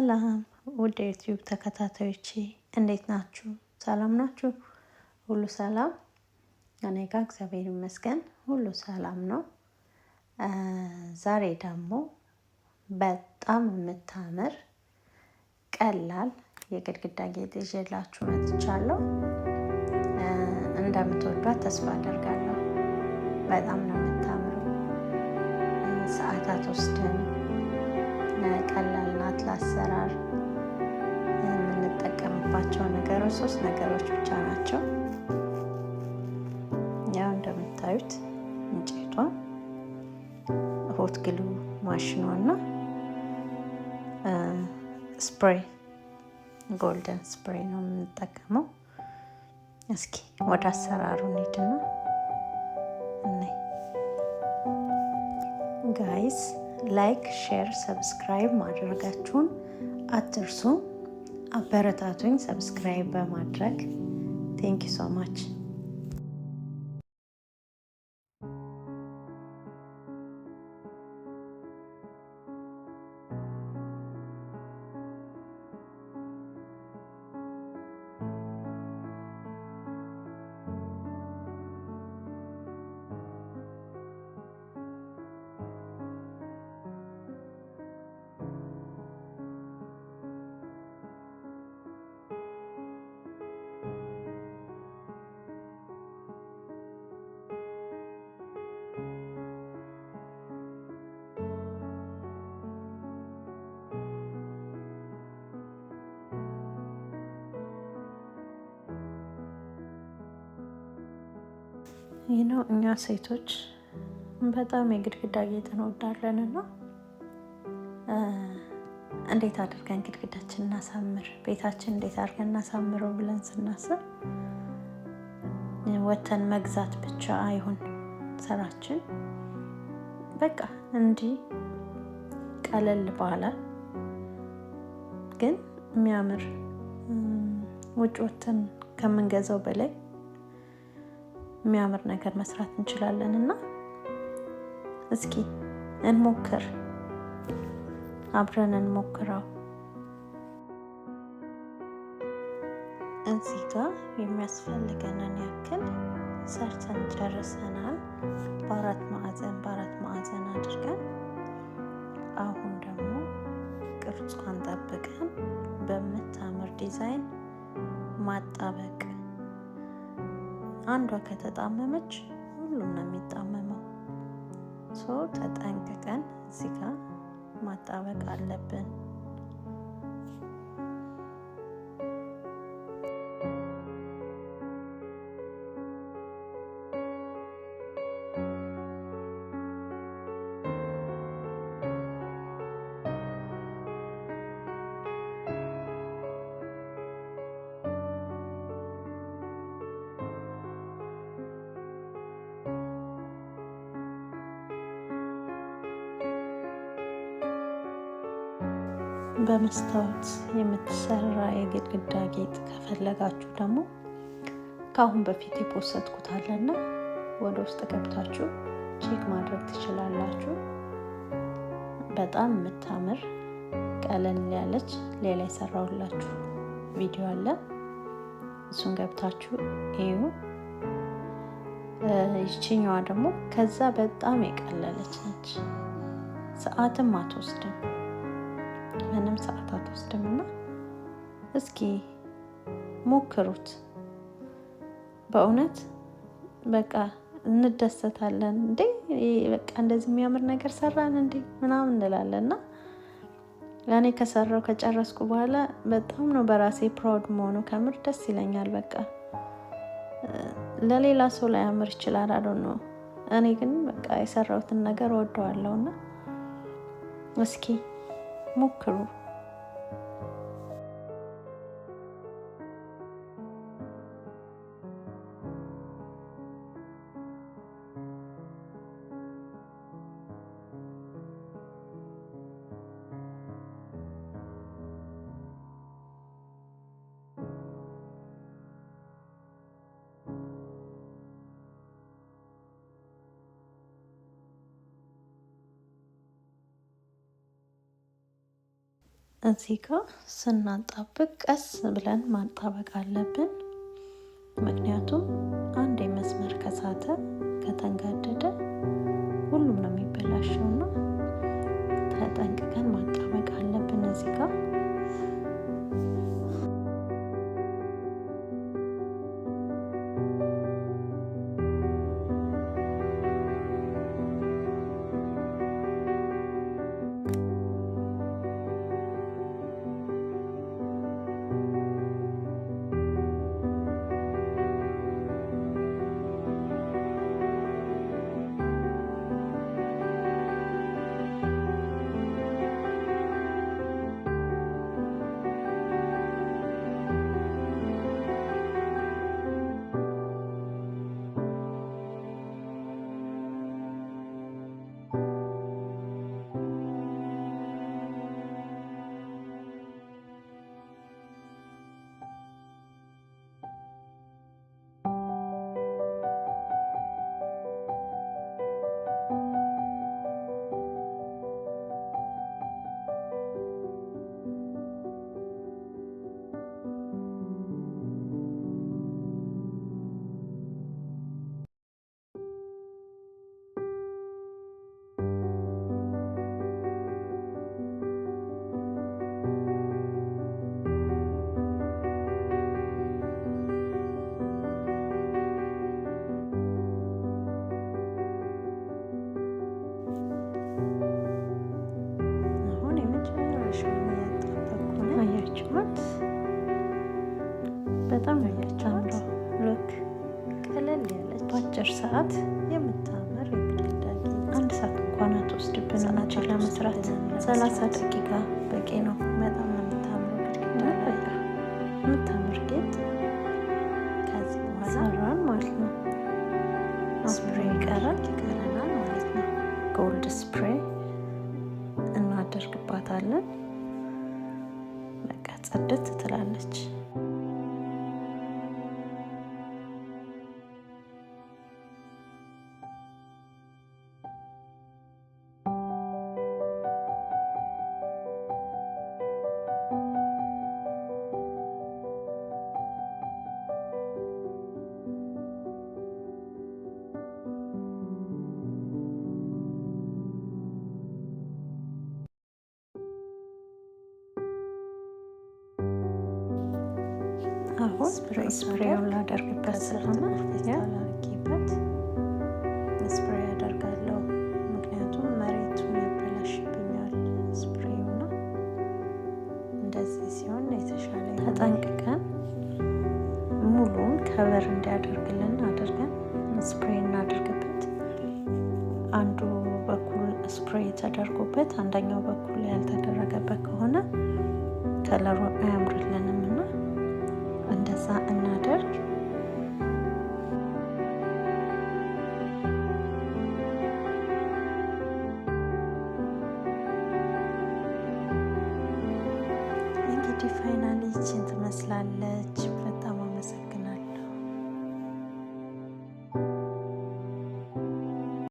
ሰላም ወደ ዩቲዩብ ተከታታዮቼ እንዴት ናችሁ? ሰላም ናችሁ? ሁሉ ሰላም? እኔ ጋር እግዚአብሔር ይመስገን ሁሉ ሰላም ነው። ዛሬ ደግሞ በጣም የምታምር ቀላል የግድግዳ ጌጥ ይዤላችሁ መጥቻለሁ። እንደምትወዷት ተስፋ አደርጋለሁ። በጣም ነው የምታምረው። ሰዓታት ወስደን ቀላል ናት ለአሰራር። የምንጠቀምባቸው ነገሮች 3 ነገሮች ብቻ ናቸው። ያው እንደምታዩት እንጨቷ፣ ሆት ግሉ ማሽኗ እና ስፕሬይ ጎልደን ስፕሬይ ነው የምንጠቀመው። እስኪ ወደ አሰራሩ እንሂድና ጋይስ ላይክ፣ ሼር፣ ሰብስክራይብ ማድረጋችሁን አትርሱ። አበረታቱኝ ሰብስክራይብ በማድረግ ቴንክ ዩ ሶ ማች። ይህ ነው እኛ ሴቶች በጣም የግድግዳ ጌጥ እንወዳለን እና እንዴት አድርገን ግድግዳችን እናሳምር፣ ቤታችን እንዴት አድርገን እናሳምረው ብለን ስናስብ ወተን መግዛት ብቻ አይሁን ስራችን። በቃ እንዲህ ቀለል ባለ ግን የሚያምር ውጭ ወተን ከምንገዛው በላይ የሚያምር ነገር መስራት እንችላለን እና እስኪ እንሞክር፣ አብረን እንሞክረው። እዚህ ጋር የሚያስፈልገንን ያክል ሰርተን ጨርሰናል። በአራት ማዕዘን አድርገን አሁን ደግሞ ቅርጿን ጠብቀን በምታምር ዲዛይን ማጣበቅ። አንዷ ከተጣመመች ሁሉም ነው የሚጣመመው። ተጠንቅቀን እዚህ ጋር ማጣበቅ አለብን። በመስታወት የምትሰራ የግድግዳ ጌጥ ከፈለጋችሁ ደግሞ ከአሁን በፊት የፖስትኩት አለና ወደ ውስጥ ገብታችሁ ቼክ ማድረግ ትችላላችሁ። በጣም የምታምር ቀለል ያለች ሌላ የሰራሁላችሁ ቪዲዮ አለ፣ እሱን ገብታችሁ እዩ። ይችኛዋ ደግሞ ከዛ በጣም የቀለለች ነች። ሰዓትም አትወስድም፣ ምንም ሰዓት አትወስድም እና እስኪ ሞክሩት። በእውነት በቃ እንደሰታለን እንዴ፣ በቃ እንደዚህ የሚያምር ነገር ሰራን እንዴ ምናምን እንላለን እና ያኔ ከሰራው ከጨረስኩ በኋላ በጣም ነው በራሴ ፕራውድ መሆኑ። ከምር ደስ ይለኛል። በቃ ለሌላ ሰው ላይ ያምር ይችላል አይደል ነው፣ እኔ ግን በቃ የሰራሁትን ነገር ወደዋለሁና እስኪ ሞክሩ። እዚህ ጋር ስናጣብቅ ቀስ ብለን ማጣበቅ አለብን። ምክንያቱም አንድ መስመር ከሳተ ከተንጋደደ ሁሉም ነው የሚበላሸውና ተጠንቅቀን ማጣበቅ አለብን እዚህ ጋር። በጣም ያቻምራ ሉክ ቀለል ያለች በአጭር ሰዓት የምታምር የግድግዳ ጌጥ። 1 ሰዓት እንኳን አትወስድብን ናቸው ለመስራት። 30 ደቂቃ በቂ ነው። በጣም የምታምር ግድግዳ ላይ የምታምር ጌጥ ከዚህ በኋላ ሰራን ማለት ነው። ስፕሬይ ይቀረናል ማለት ነው። ጎልድ ስፕሬይ እናደርግባታለን። በቃ ጽድት ትላለች። አሁን ስፕሬውን ላደርግበት ስለሆነ ላርጌበት ስፕሬይ ያደርጋለሁ። ምክንያቱም መሬቱን ያበላሽብኛል ስፕሬውና እንደዚህ ሲሆን የተሻለ ተጠንቅቀን ሙሉን ከቨር እንዲያደርግልን አድርገን ስፕሬይ እናደርግበት። አንዱ በኩል ስፕሬይ ተደርጎበት አንደኛው በኩል ያልተደረገበት ከሆነ ከለሩ አያምርልንም እና እንደዛ እናደርግ። እንግዲህ ፋይናሊ ይችን ትመስላለች።